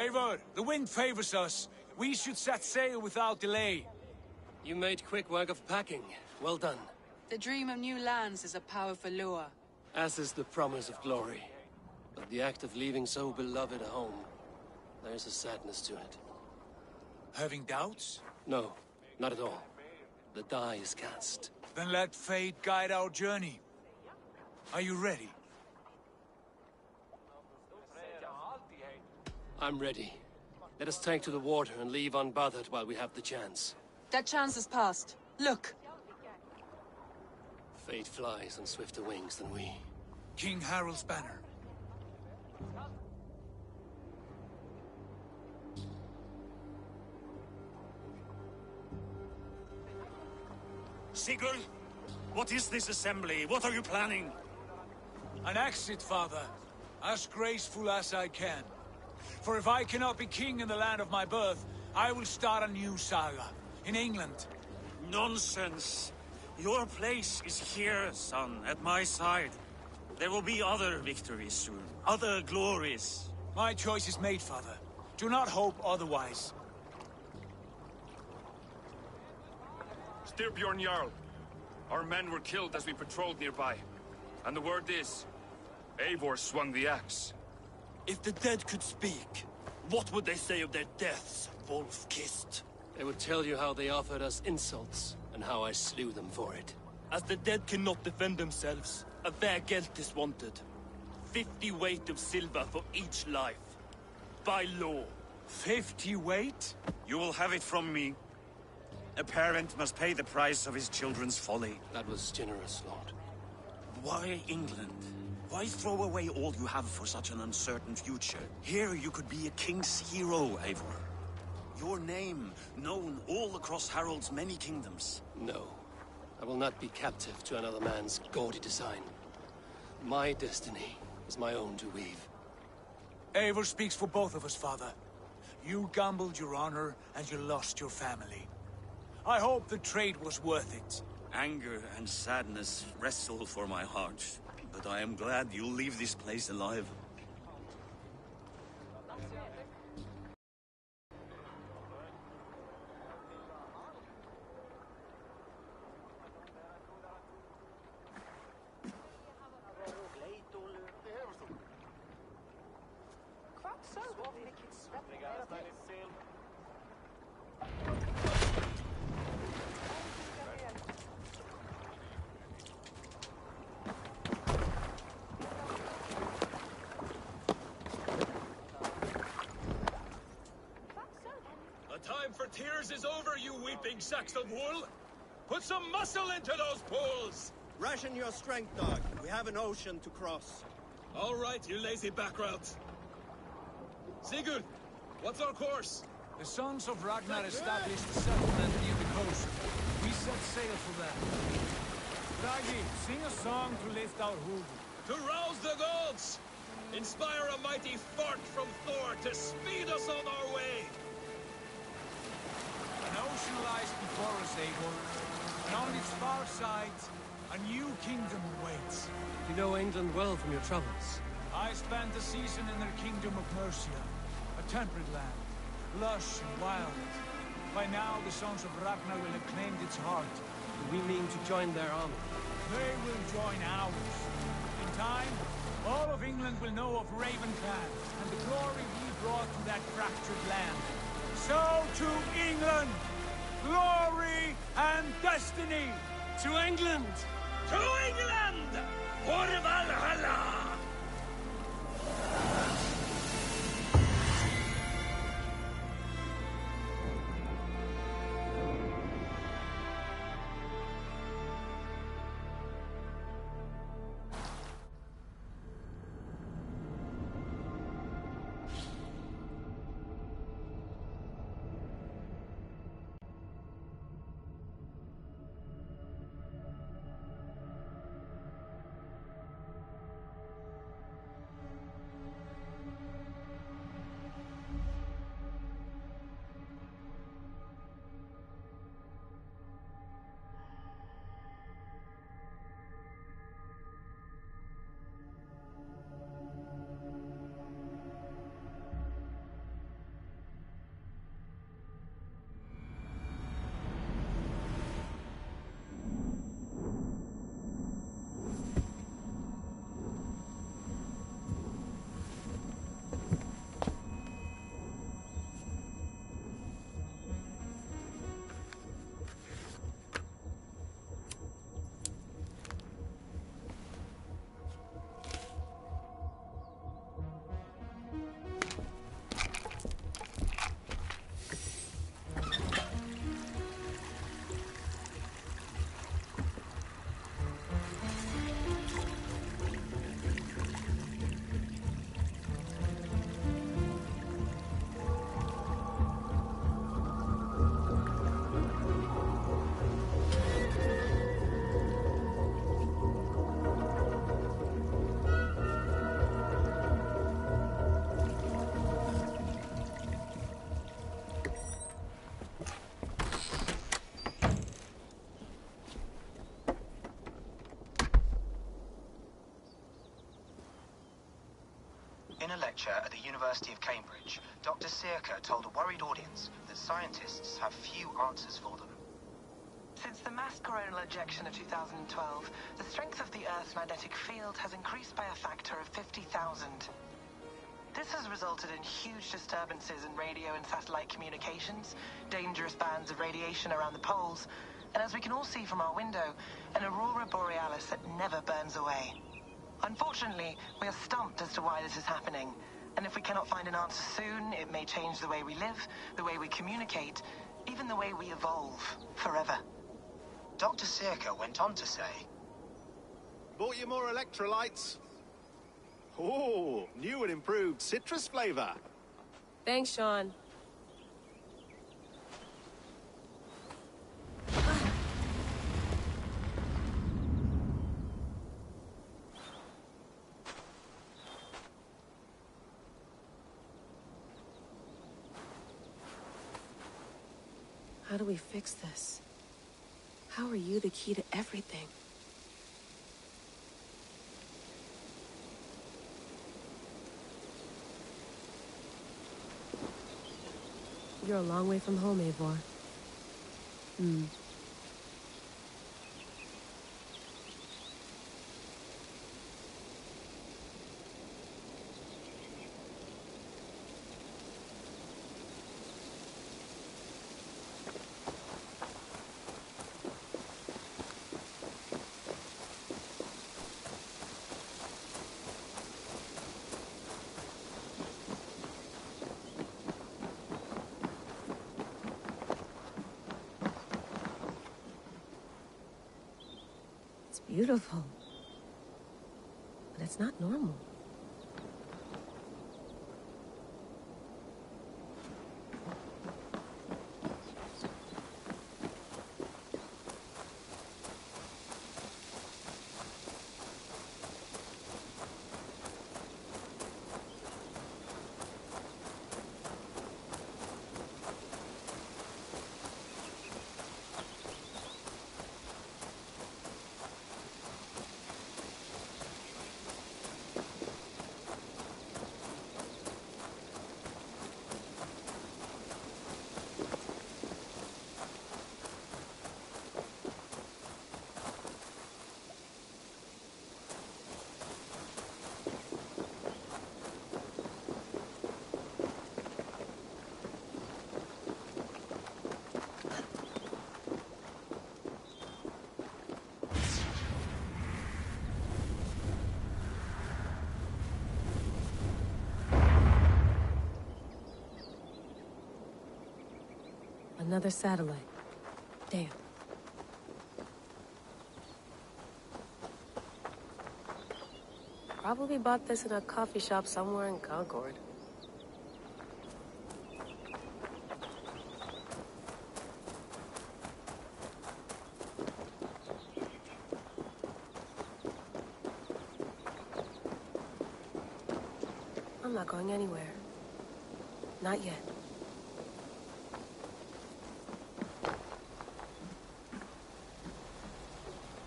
Eivor, the wind favors us. We should set sail without delay. You made quick work of packing. Well done. The dream of new lands is a powerful lure. As is the promise of glory. But the act of leaving so beloved a home, there's a sadness to it. Having doubts? No, not at all. The die is cast. Then let fate guide our journey. Are you ready? I'm ready. Let us take to the water and leave unbothered while we have the chance. That chance is past. Look! Fate flies on swifter wings than we. King Harald's banner. Sigurd, what is this assembly? What are you planning? An exit, father. As graceful as I can. For if I cannot be king in the land of my birth, I will start a new saga. In England. Nonsense. Your place is here, son, at my side. There will be other victories soon. Other glories. My choice is made, father. Do not hope otherwise. Styrbjorn Jarl. Our men were killed as we patrolled nearby. And the word is, Eivor swung the axe. If the dead could speak, what would they say of their deaths, wolf-kissed? They would tell you how they offered us insults, and how I slew them for it. As the dead cannot defend themselves, a vergelt is wanted. 50 weight of silver for each life. By law. 50 weight? You will have it from me. A parent must pay the price of his children's folly. That was generous, Lord. Why England? Why throw away all you have for such an uncertain future? Here you could be a king's hero, Eivor. Your name known all across Harald's many kingdoms. No. I will not be captive to another man's gaudy design. My destiny is my own to weave. Eivor speaks for both of us, father. You gambled your honor, and you lost your family. I hope the trade was worth it. Anger and sadness wrestle for my heart, but I am glad you'll leave this place alive. Time for tears is over, you weeping sacks of wool! Put some muscle into those pools! Ration your strength, dog. We have an ocean to cross. All right, you lazy backroutes. Sigurd, what's our course? The sons of Ragnar established a settlement near the coast. We set sail for them. Bragi, sing a song to lift our hoof. To rouse the gods! Inspire a mighty fart from Thor to speed us on our way! An ocean lies before us, Eivor, and on its far side, a new kingdom awaits. You know England well from your travels. I spent a season in their kingdom of Mercia, a temperate land, lush and wild. By now, the sons of Ragnar will have claimed its heart. We mean to join their army. They will join ours. In time, all of England will know of Raven Clan and the glory we brought to that fractured land. So to England! Glory and destiny! To England! To England! For Valhalla! In a lecture at the University of Cambridge, Dr. Circa told a worried audience that scientists have few answers for them. Since the mass coronal ejection of 2012, the strength of the Earth's magnetic field has increased by a factor of 50,000. This has resulted in huge disturbances in radio and satellite communications, dangerous bands of radiation around the poles, and as we can all see from our window, an aurora borealis that never burns away. Unfortunately, we are stumped as to why this is happening, and if we cannot find an answer soon, it may change the way we live, the way we communicate, even the way we evolve forever. Dr. Circa went on to say, Bought you more electrolytes? Oh, new and improved citrus flavor. Thanks, Sean. How do we fix this? How are you the key to everything? You're a long way from home, Eivor. It's beautiful. But it's not normal. Another satellite. Damn. Probably bought this in a coffee shop somewhere in Concord. I'm not going anywhere. Not yet.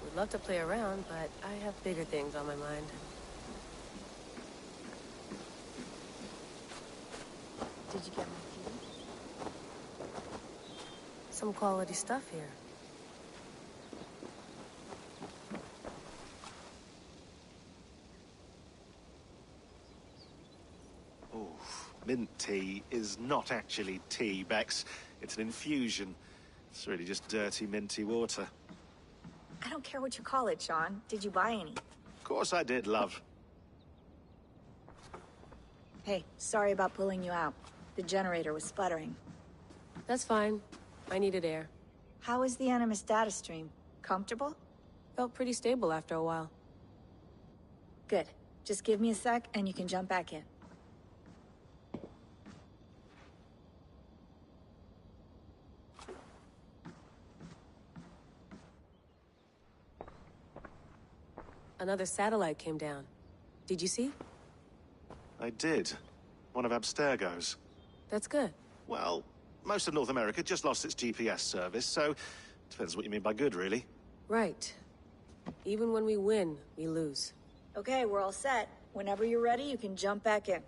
Would love to play around, but I have bigger things on my mind. Did you get my key? Some quality stuff here. Oh, mint tea is not actually tea, Bex. It's an infusion. It's really just dirty, minty water. I don't care what you call it, Sean. Did you buy any? Of course I did, love. Hey, sorry about pulling you out. The generator was sputtering. That's fine. I needed air. How is the Animus data stream? Comfortable? Felt pretty stable after a while. Good. Just give me a sec and you can jump back in. Another satellite came down. Did you see? I did. One of Abstergo's. That's good. Well, most of North America just lost its GPS service, so depends what you mean by good, really. Right. Even when we win, we lose. Okay, we're all set. Whenever you're ready, you can jump back in.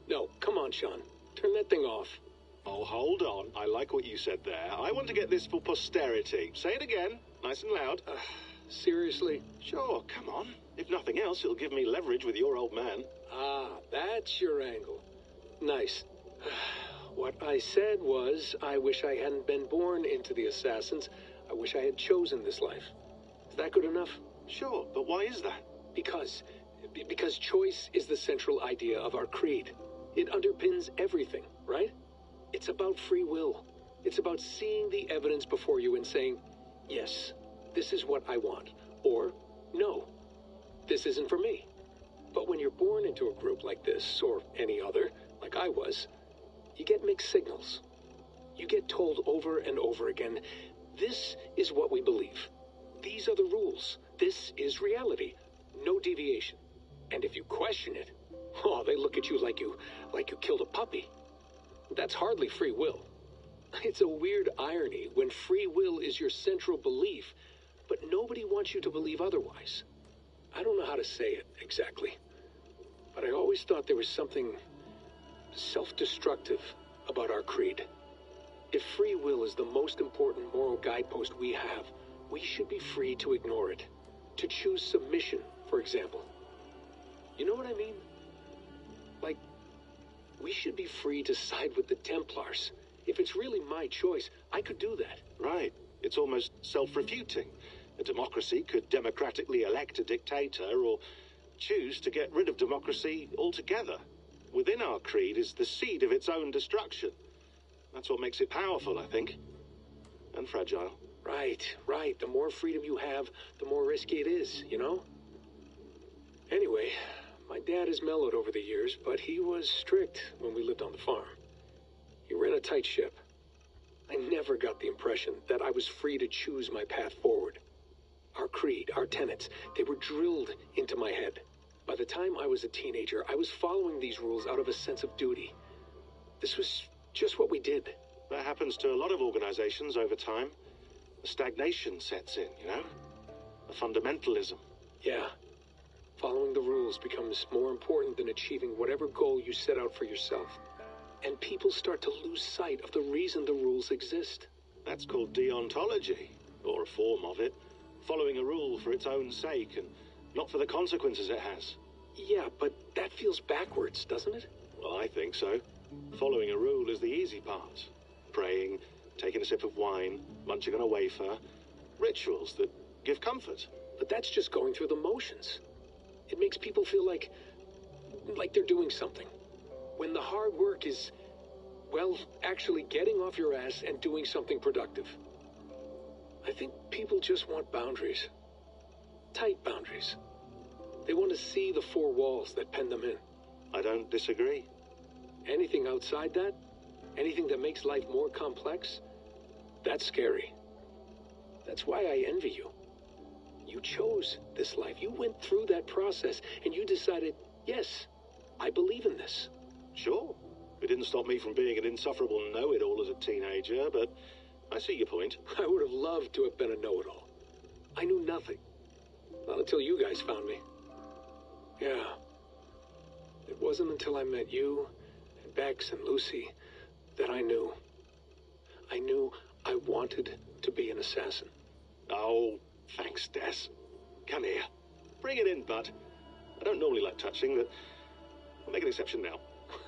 No, come on, Sean. Turn that thing off. Oh, hold on. I like what you said there. I want to get this for posterity. Say it again, nice and loud. Seriously? Sure, come on. If nothing else, it'll give me leverage with your old man. Ah, that's your angle. Nice. What I said was, I wish I hadn't been born into the Assassins. I wish I had chosen this life. Is that good enough? Sure, but why is that? Because choice is the central idea of our creed. It underpins everything, right? It's about free will. It's about seeing the evidence before you and saying, yes, this is what I want, or no, this isn't for me. But when you're born into a group like this, or any other, like I was, you get mixed signals. You get told over and over again, this is what we believe. These are the rules. This is reality. No deviation. And if you question it, oh, they look at you like you killed a puppy. That's hardly free will. It's a weird irony when free will is your central belief, but nobody wants you to believe otherwise. I don't know how to say it exactly, but I always thought there was something self-destructive about our creed. If free will is the most important moral guidepost we have, we should be free to ignore it. To choose submission, for example. You know what I mean? Like, we should be free to side with the Templars. If it's really my choice, I could do that. Right. It's almost self-refuting. A democracy could democratically elect a dictator or choose to get rid of democracy altogether. Within our creed is the seed of its own destruction. That's what makes it powerful, I think. And fragile. Right, right. The more freedom you have, the more risky it is, you know? Anyway, my dad has mellowed over the years, but he was strict when we lived on the farm. He ran a tight ship. I never got the impression that I was free to choose my path forward. Our creed, our tenets, they were drilled into my head. By the time I was a teenager, I was following these rules out of a sense of duty. This was just what we did. That happens to a lot of organizations over time. A stagnation sets in, you know? A fundamentalism. Yeah. Following the rules becomes more important than achieving whatever goal you set out for yourself. And people start to lose sight of the reason the rules exist. That's called deontology, or a form of it. Following a rule for its own sake and not for the consequences it has. Yeah, but that feels backwards, doesn't it? Well, I think so. Following a rule is the easy part. Praying, taking a sip of wine, munching on a wafer. Rituals that give comfort. But that's just going through the motions. It makes people feel like they're doing something. When the hard work is, well, actually getting off your ass and doing something productive. I think people just want boundaries. Tight boundaries. They want to see the four walls that pen them in. I don't disagree. Anything outside that, anything that makes life more complex, that's scary. That's why I envy you. You chose this life. You went through that process and you decided, yes, I believe in this. Sure. It didn't stop me from being an insufferable know-it-all as a teenager, but I see your point. I would have loved to have been a know-it-all. I knew nothing. Not until you guys found me. Yeah. It wasn't until I met you, and Bex and Lucy, that I knew. I knew I wanted to be an assassin. Oh, thanks, Des. Come here. Bring it in, bud. I don't normally like touching, but I'll make an exception now.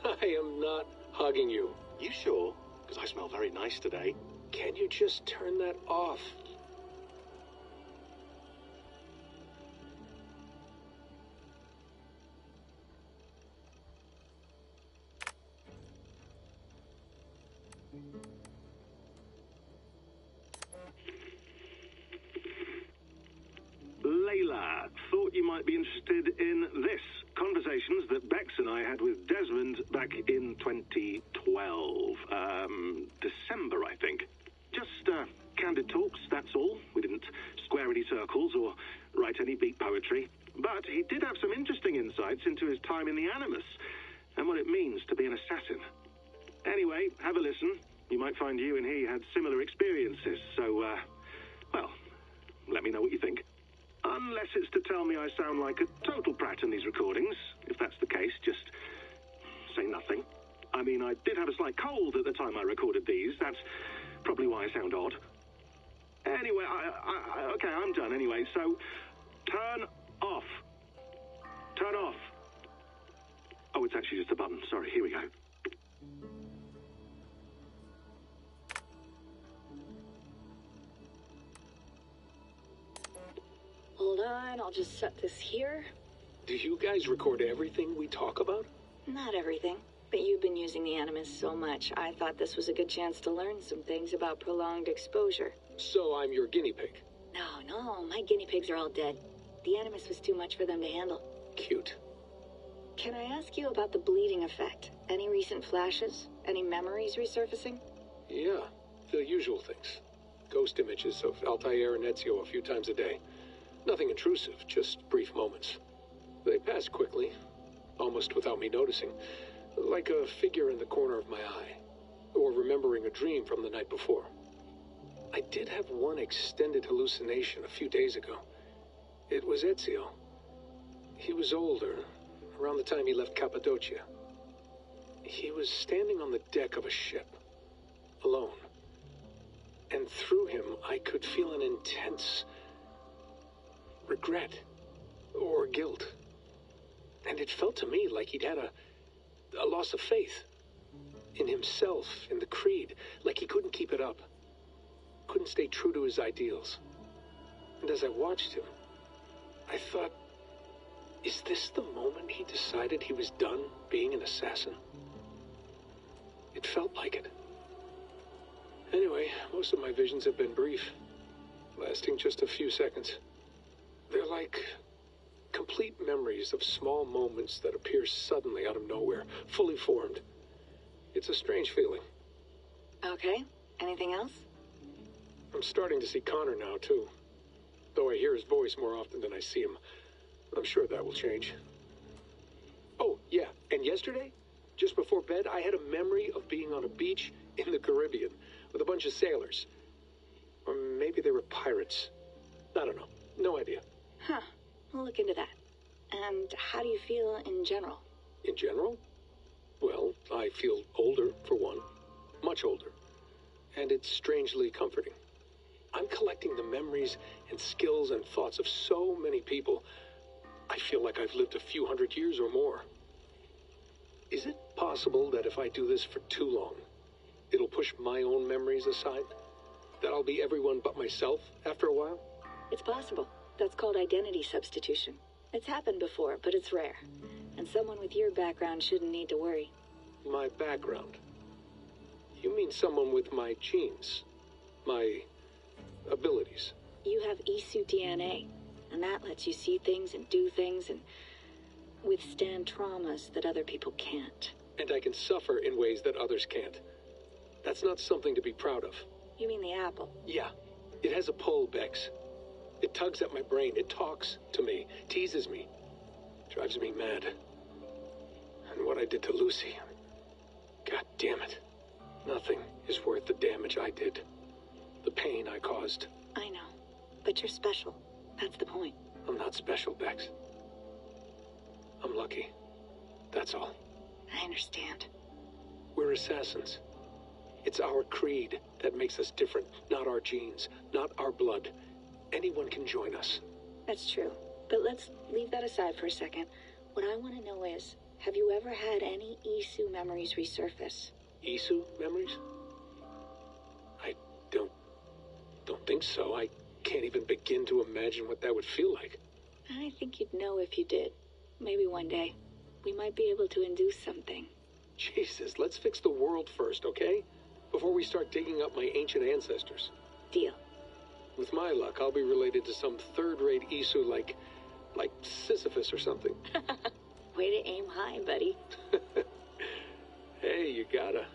I am not hugging you. You sure? Because I smell very nice today. Can you just turn that off? Layla, thought you might be interested in this. Conversations that Bex and I had with Desmond back in 2012. December, I think. Just candid talks, that's all. We didn't square any circles or write any beat poetry. But he did have some interesting insights into his time in the Animus and what it means to be an assassin. Anyway, have a listen. You might find you and he had similar experiences. So, well, let me know what you think. Unless it's to tell me I sound like a total prat in these recordings. If that's the case, just say nothing. I mean, I did have a slight cold at the time I recorded these. That's probably why I sound odd. Anyway, okay, I'm done anyway. So, turn off. Turn off. Oh, it's actually just a button. Sorry, here we go. Hold on, I'll just set this here. Do you guys record everything we talk about? Not everything, but you've been using the Animus so much, I thought this was a good chance to learn some things about prolonged exposure. So I'm your guinea pig? No, my guinea pigs are all dead. The Animus was too much for them to handle. Cute. Can I ask you about the bleeding effect? Any recent flashes? Any memories resurfacing? Yeah, the usual things. Ghost images of Altair and Ezio a few times a day. Nothing intrusive, just brief moments. They pass quickly, almost without me noticing, like a figure in the corner of my eye, or remembering a dream from the night before. I did have one extended hallucination a few days ago. It was Ezio. He was older, around the time he left Cappadocia. He was standing on the deck of a ship, alone. And through him, I could feel an intense regret or guilt. And it felt to me like he'd had a loss of faith in himself, in the creed, like he couldn't keep it up, couldn't stay true to his ideals. And as I watched him, I thought, is this the moment he decided he was done being an assassin? It felt like it. Anyway, most of my visions have been brief, lasting just a few seconds. They're like complete memories of small moments that appear suddenly out of nowhere, fully formed. It's a strange feeling. Okay. Anything else? I'm starting to see Connor now, too. Though I hear his voice more often than I see him. I'm sure that will change. Oh, yeah, and yesterday, just before bed, I had a memory of being on a beach in the Caribbean with a bunch of sailors. Or maybe they were pirates. I don't know. No idea. Huh. We'll look into that. And how do you feel in general? In general? Well, I feel older, for one. Much older. And it's strangely comforting. I'm collecting the memories and skills and thoughts of so many people. I feel like I've lived a few hundred years or more. Is it possible that if I do this for too long, it'll push my own memories aside? That I'll be everyone but myself after a while? It's possible. That's called identity substitution. It's happened before, but it's rare. And someone with your background shouldn't need to worry. My background? You mean someone with my genes? My abilities? You have Isu DNA, and that lets you see things and do things and withstand traumas that other people can't. And I can suffer in ways that others can't. That's not something to be proud of. You mean the apple? Yeah. It has a pull, Bex. It tugs at my brain. It talks to me. Teases me. Drives me mad. And what I did to Lucy... God damn it. Nothing is worth the damage I did. The pain I caused. I know. But you're special. That's the point. I'm not special, Bex. I'm lucky. That's all. I understand. We're assassins. It's our creed that makes us different, not our genes, not our blood. Anyone can join us. That's true. But let's leave that aside for a second. What I want to know is, have you ever had any Isu memories resurface? Isu memories? I don't think so. I can't even begin to imagine what that would feel like. I think you'd know if you did. Maybe one day, we might be able to induce something. Jesus, let's fix the world first, okay? Before we start digging up my ancient ancestors. Deal. With my luck, I'll be related to some third-rate Isu like Sisyphus or something. Way to aim high, buddy. Hey, you gotta.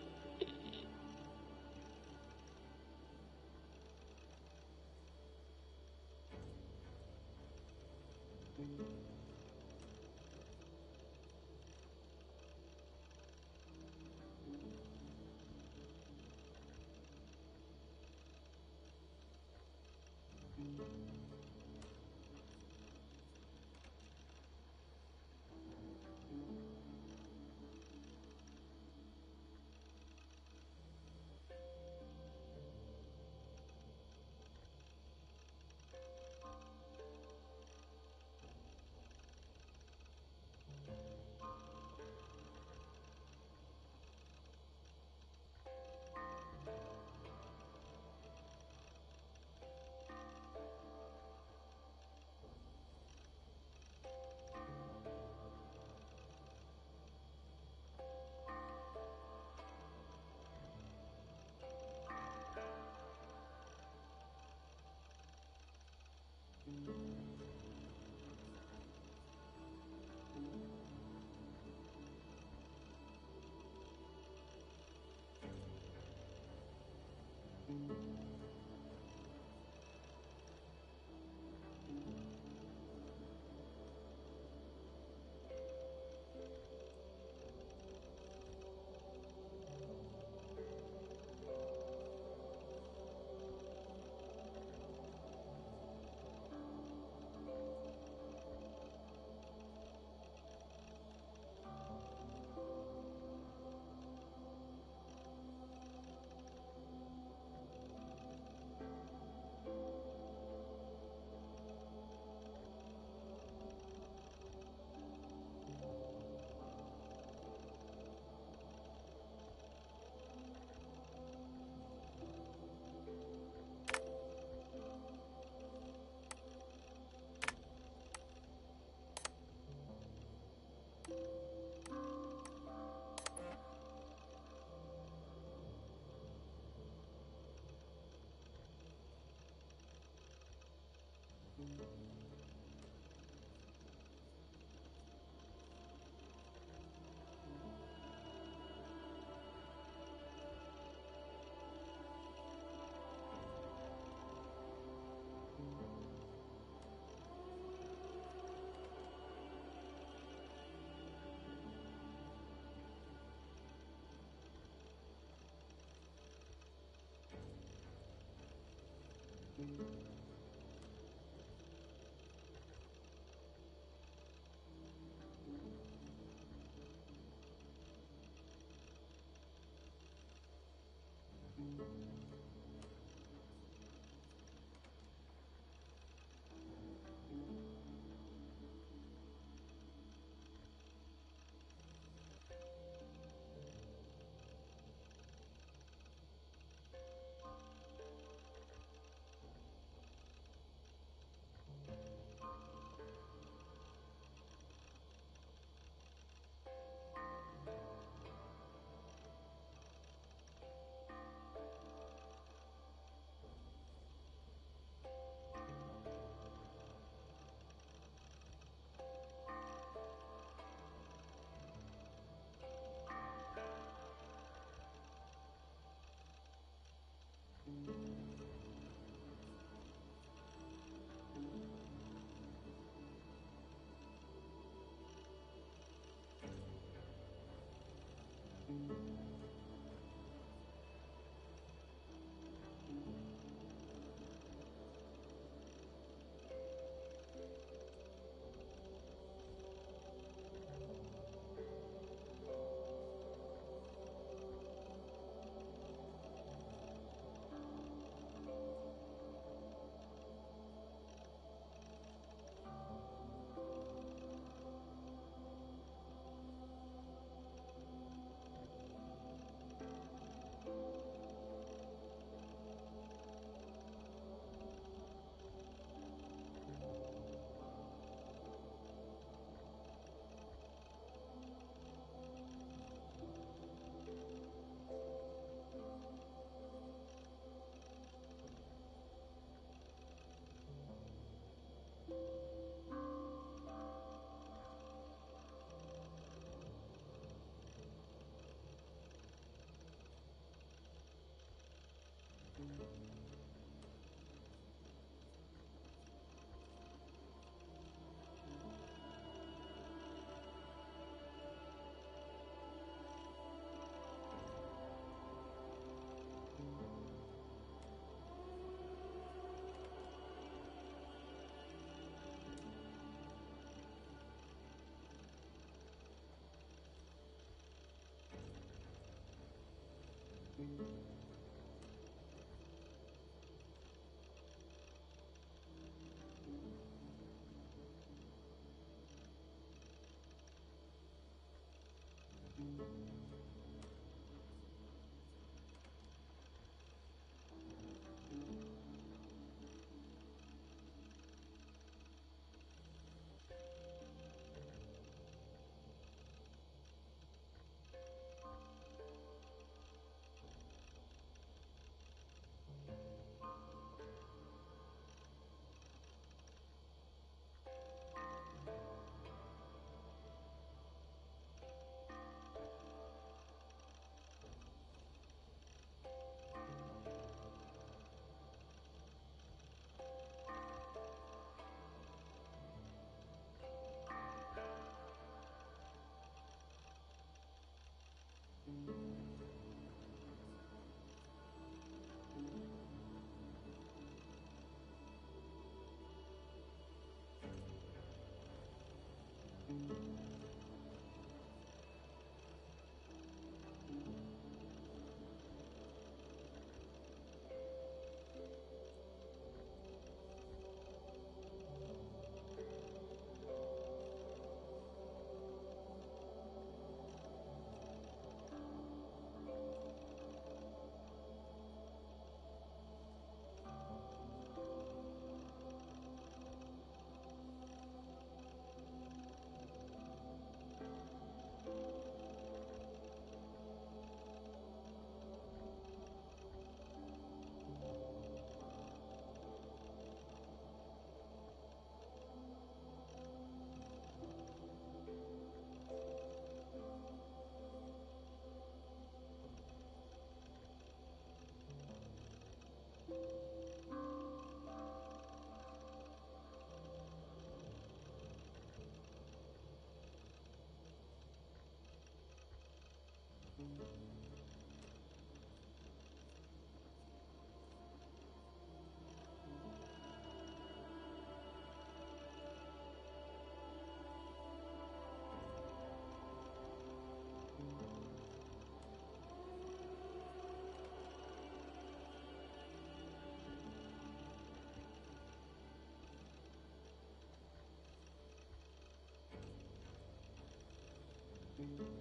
Mm-hmm.